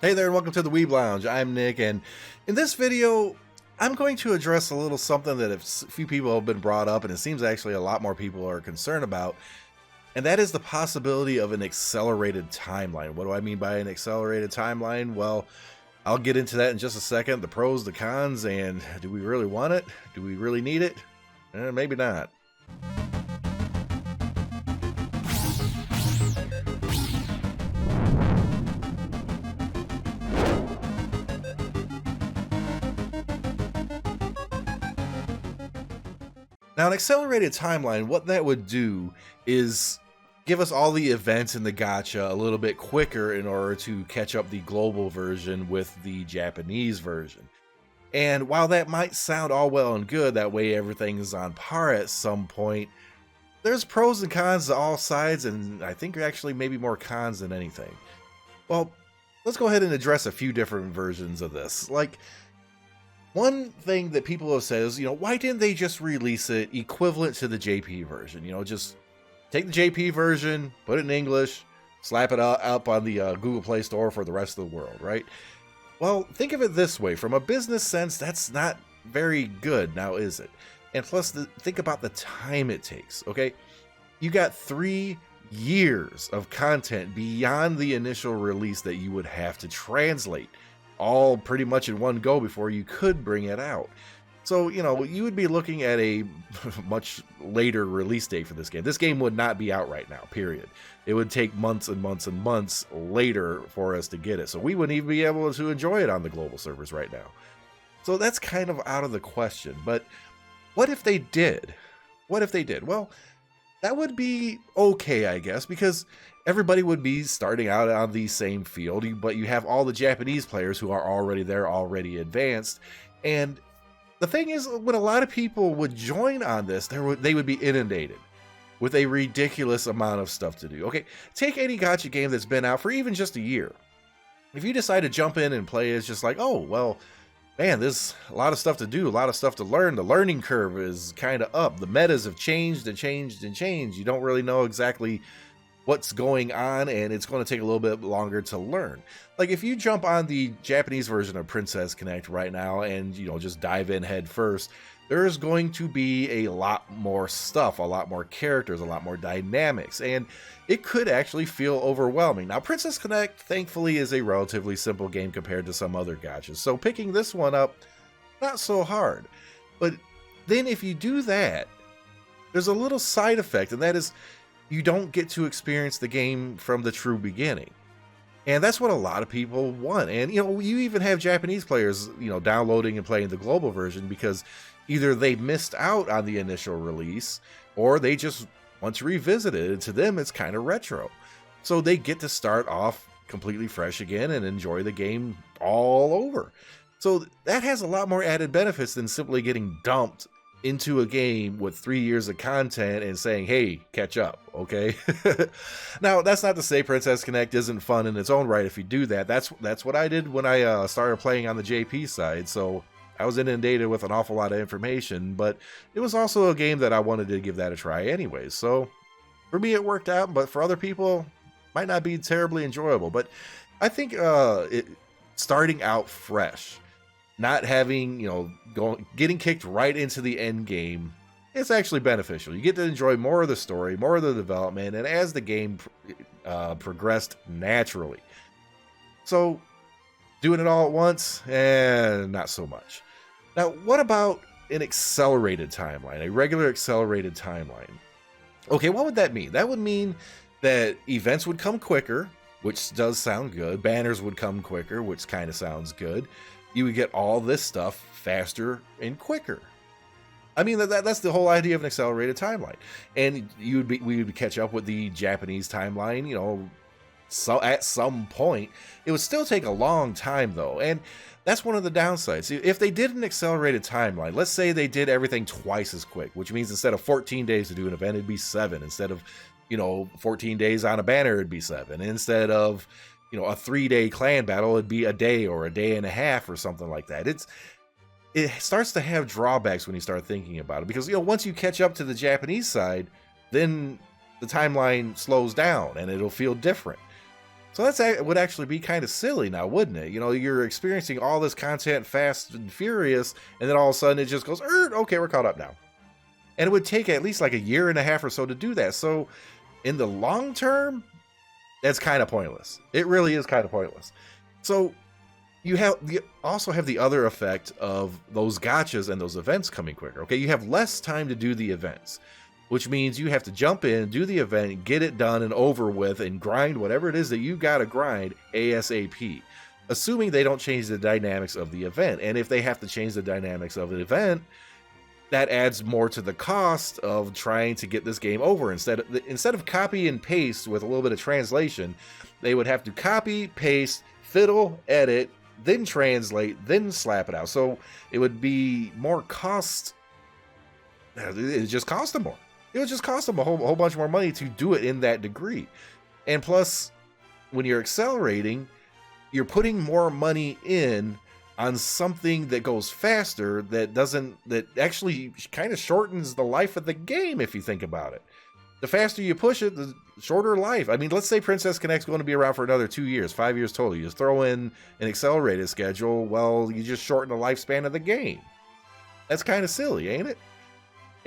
Hey there and welcome to the weeblounge. I'm Nick, and in this video I'm going to address a little something that a few people have been brought up, and it seems actually a lot more people are concerned about, and that is the possibility of an accelerated timeline. What do I mean by an accelerated timeline? Well, I'll get into that in just a second, the pros, the cons, and do we really want it? Do we really need it? Maybe not. Now, an accelerated timeline, what that would do is give us all the events in the gacha a little bit quicker in order to catch up the global version with the Japanese version. And while that might sound all well and good, that way everything is on par at some point, there's pros and cons to all sides, and I think actually maybe more cons than anything. Well, let's go ahead and address a few different versions of this. Like, one thing that people have said is, why didn't they just release it equivalent to the JP version? Just take the JP version, put it in English, slap it up on the Google Play Store for the rest of the world, right? Well, think of it this way. From a business sense, that's not very good, now is it? And plus, think about the time it takes, okay? You got 3 years of content beyond the initial release that you would have to translate, all pretty much in one go before you could bring it out. So, you would be looking at a much later release date for this game. This game would not be out right now, period. It would take months and months and months later for us to get it. So we wouldn't even be able to enjoy it on the global servers right now. So that's kind of out of the question. But what if they did? What if they did? Well, that would be okay, I guess, because everybody would be starting out on the same field, but you have all the Japanese players who are already there, already advanced. And the thing is, when a lot of people would join on this, they would be inundated with a ridiculous amount of stuff to do. Okay, take any gacha game that's been out for even just a year. If you decide to jump in and play, it's just like, oh, well, man, there's a lot of stuff to do, a lot of stuff to learn. The learning curve is kind of up. The metas have changed and changed and changed. You don't really know exactly what's going on, and it's going to take a little bit longer to learn. Like, if you jump on the Japanese version of Princess Connect right now and, just dive in head first, there's going to be a lot more stuff, a lot more characters, a lot more dynamics, and it could actually feel overwhelming. Now, Princess Connect, thankfully, is a relatively simple game compared to some other gachas, so picking this one up, not so hard. But then if you do that, there's a little side effect, and that is you don't get to experience the game from the true beginning. And that's what a lot of people want. And, you even have Japanese players, downloading and playing the global version because either they missed out on the initial release or they just want to revisit it. And to them, it's kind of retro. So they get to start off completely fresh again and enjoy the game all over. So that has a lot more added benefits than simply getting dumped into a game with 3 years of content and saying, hey, catch up, okay? Now, that's not to say Princess Connect isn't fun in its own right if you do that. That's what I did when I started playing on the JP side, so I was inundated with an awful lot of information, but it was also a game that I wanted to give that a try anyways. So for me, it worked out, but for other people, might not be terribly enjoyable. But I think starting out fresh, not having, getting kicked right into the end game, it's actually beneficial. You get to enjoy more of the story, more of the development, and as the game progressed naturally. So, doing it all at once, not so much. Now, what about an accelerated timeline, a regular accelerated timeline? Okay, what would that mean? That would mean that events would come quicker, which does sound good. Banners would come quicker, which kind of sounds good. You would get all this stuff faster and quicker. I mean, that's the whole idea of an accelerated timeline. And we would catch up with the Japanese timeline, so at some point. It would still take a long time, though. And that's one of the downsides. If they did an accelerated timeline, let's say they did everything twice as quick, which means instead of 14 days to do an event, it'd be 7. Instead of, 14 days on a banner, it'd be 7. Instead of a 3-day clan battle, it'd be a day or a day and a half or something like that. It starts to have drawbacks when you start thinking about it, because once you catch up to the Japanese side, then the timeline slows down and it'll feel different. So would actually be kind of silly now, wouldn't it? You know, you're experiencing all this content fast and furious, and then all of a sudden it just goes, okay, we're caught up now. And it would take at least like a year and a half or so to do that. So in the long term, that's kind of pointless. It really is kind of pointless. So you also have the other effect of those gachas and those events coming quicker. Okay, you have less time to do the events, which means you have to jump in, do the event, get it done and over with, and grind whatever it is that you got to grind ASAP, assuming they don't change the dynamics of the event. And if they have to change the dynamics of the event, that adds more to the cost of trying to get this game over. Instead of copy and paste with a little bit of translation, they would have to copy, paste, fiddle, edit, then translate, then slap it out. So it would be more cost. It just cost them more. It would just cost them a whole bunch more money to do it in that degree. And plus, when you're accelerating, you're putting more money in on something that goes faster, that actually kind of shortens the life of the game, if you think about it. The faster you push it, the shorter life. I mean, let's say Princess Connect's going to be around for another 2 years, 5 years total. You just throw in an accelerated schedule, well, you just shorten the lifespan of the game. That's kind of silly, ain't it?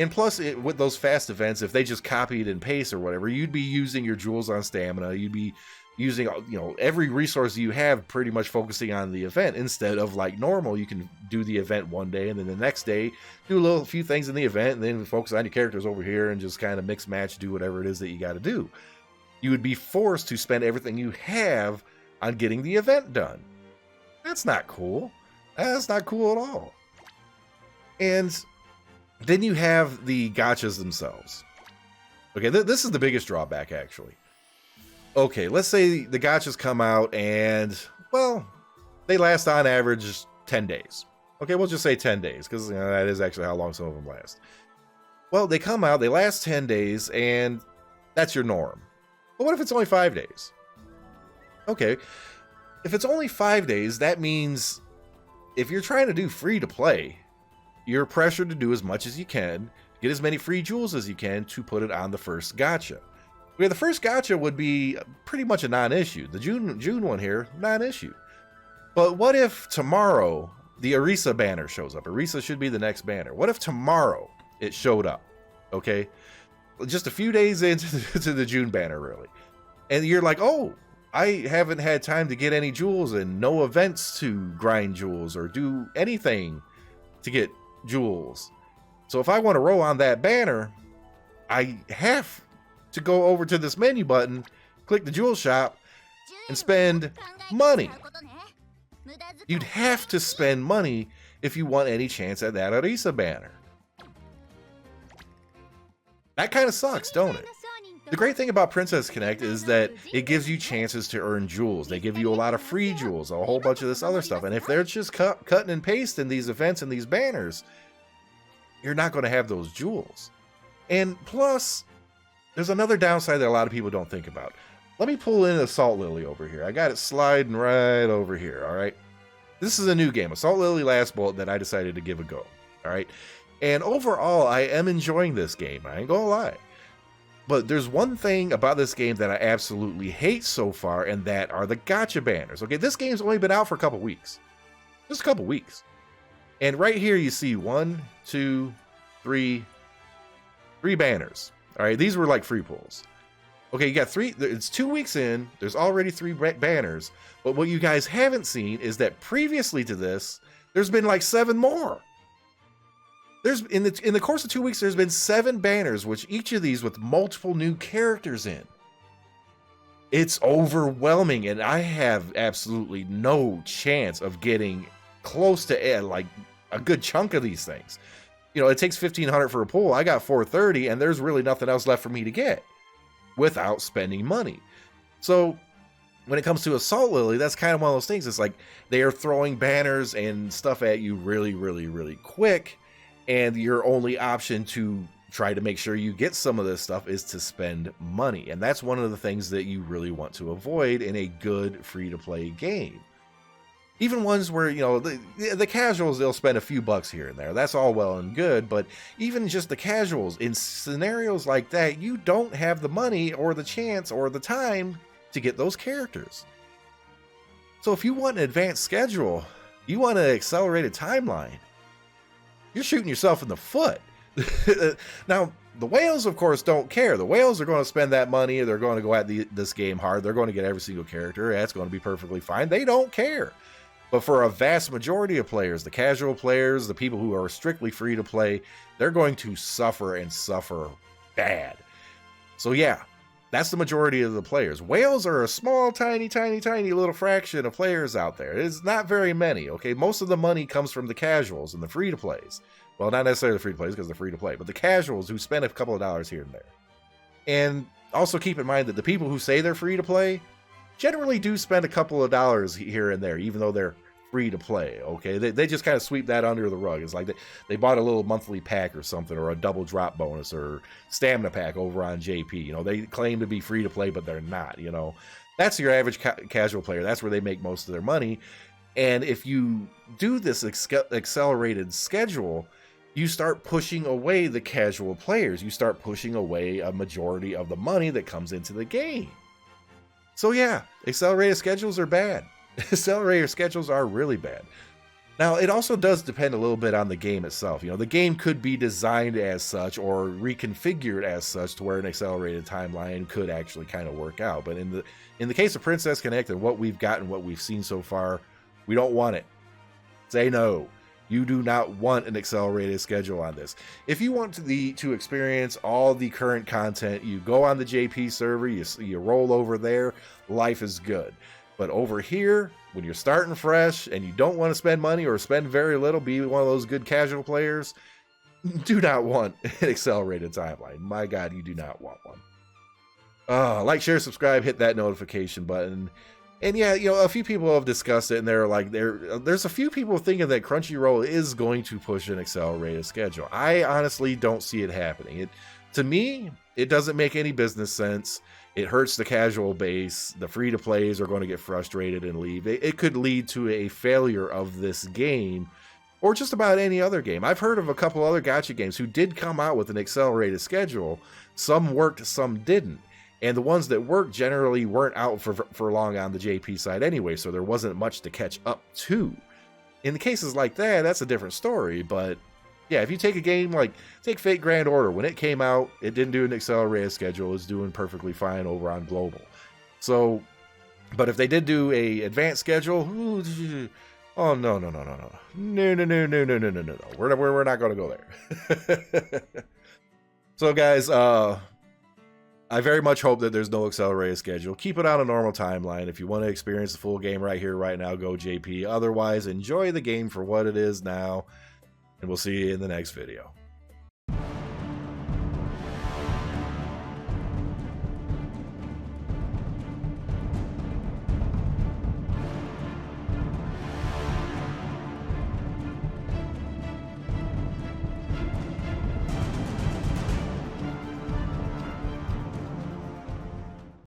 And plus, with those fast events, if they just copied and paste or whatever, you'd be using your jewels on stamina. You'd be using, you know, every resource you have pretty much focusing on the event, instead of like normal, you can do the event one day and then the next day do a few things in the event and then focus on your characters over here and just kind of mix match, do whatever it is that you got to do. You would be forced to spend everything you have on getting the event done. That's not cool. That's not cool at all. And then you have the gachas themselves. Okay, this is the biggest drawback, actually. Okay, let's say the gachas come out and, well, they last on average 10 days. Okay, we'll just say 10 days, because you know, that is actually how long some of them last. Well, they come out, they last 10 days, and that's your norm. But what if it's only 5 days? Okay, if it's only 5 days, that means if you're trying to do free to play, you're pressured to do as much as you can, get as many free jewels as you can to put it on the first gacha. Okay, the first gacha would be pretty much a non-issue. The June one here, non-issue. But what if tomorrow the Arisa banner shows up? Arisa should be the next banner. What if tomorrow it showed up? Okay, just a few days into the June banner, really. And you're like, oh, I haven't had time to get any jewels and no events to grind jewels or do anything to get jewels. So if I want to roll on that banner, I have to go over to this menu button, click the jewel shop, and spend money. You'd have to spend money if you want any chance at that Arisa banner. That kind of sucks, don't it? The great thing about Princess Connect is that it gives you chances to earn jewels. They give you a lot of free jewels, a whole bunch of this other stuff. And if they're just cutting and pasting these events and these banners, you're not going to have those jewels. And plus, there's another downside that a lot of people don't think about. Let me pull in Assault Lily over here. I got it sliding right over here, all right? This is a new game, Assault Lily Last Bullet, that I decided to give a go, all right? And overall, I am enjoying this game. I ain't gonna lie. But there's one thing about this game that I absolutely hate so far, and that are the gacha banners. Okay, this game's only been out for a couple weeks. Just a couple weeks. And right here you see 1, 2, 3 banners. All right, these were like free pulls. Okay, you got 3, it's 2 weeks in, there's already 3 banners, but what you guys haven't seen is that previously to this, there's been like 7 more. There's in the course of 2 weeks, there's been 7 banners, which each of these with multiple new characters in. It's overwhelming, and I have absolutely no chance of getting close to like a good chunk of these things. You know, it takes 1,500 for a pull. I got 430, and there's really nothing else left for me to get without spending money. So when it comes to Assault Lily, that's kind of one of those things. It's like they are throwing banners and stuff at you really, really, really quick, and your only option to try to make sure you get some of this stuff is to spend money. And that's one of the things that you really want to avoid in a good free-to-play game. Even ones where, you know, the casuals, they'll spend a few bucks here and there. That's all well and good, but even just the casuals, in scenarios like that, you don't have the money or the chance or the time to get those characters. So if you want an advanced schedule, you want an accelerated timeline, you're shooting yourself in the foot. Now, the whales, of course, don't care. The whales are going to spend that money. They're going to go at this game hard. They're going to get every single character. That's going to be perfectly fine. They don't care. But for a vast majority of players, the casual players, the people who are strictly free to play, they're going to suffer and suffer bad. So yeah, that's the majority of the players. Whales are a small, tiny little fraction of players out there. It's not very many, okay? Most of the money comes from the casuals and the free to plays. Well, not necessarily the free to plays because they're free to play, but the casuals who spend a couple of dollars here and there. And also keep in mind that the people who say they're free to play generally do spend a couple of dollars here and there, even though they're free to play, okay? They just kind of sweep that under the rug. It's like they bought a little monthly pack or something, or a double drop bonus or stamina pack over on JP. You know, they claim to be free to play, but they're not, you know. That's your average casual player. That's where they make most of their money. And if you do this accelerated schedule, you start pushing away the casual players. You start pushing away a majority of the money that comes into the game. So yeah, accelerated schedules are bad. Accelerator schedules are really bad. Now, it also does depend a little bit on the game itself. You know, the game could be designed as such or reconfigured as such to where an accelerated timeline could actually kind of work out. But in the case of Princess Connect and what we've gotten, what we've seen so far, we don't want it. Say no. You do not want an accelerated schedule on this. If you want to experience all the current content, you go on the JP server, you roll over there, life is good. But over here, when you're starting fresh and you don't want to spend money or spend very little, be one of those good casual players, do not want an accelerated timeline. My God, you do not want one. Like, share, subscribe, hit that notification button. And yeah, you know, a few people have discussed it, and they're like, there's a few people thinking that Crunchyroll is going to push an accelerated schedule. I honestly don't see it happening. To me, it doesn't make any business sense. It hurts the casual base. The free-to-plays are going to get frustrated and leave. It could lead to a failure of this game, or just about any other game. I've heard of a couple other gacha games who did come out with an accelerated schedule. Some worked, some didn't. And the ones that worked generally weren't out for long on the JP side anyway, so there wasn't much to catch up to. In the cases like that, that's a different story, but yeah, if you take a game like, take Fate Grand Order, when it came out, it didn't do an accelerated schedule. It's doing perfectly fine over on Global. So, but if they did do a advanced schedule, oh, no. We're not going to go there. So, guys, I very much hope that there's no accelerated schedule. Keep it on a normal timeline. If you want to experience the full game right here, right now, go JP. Otherwise, enjoy the game for what it is now. And we'll see you in the next video.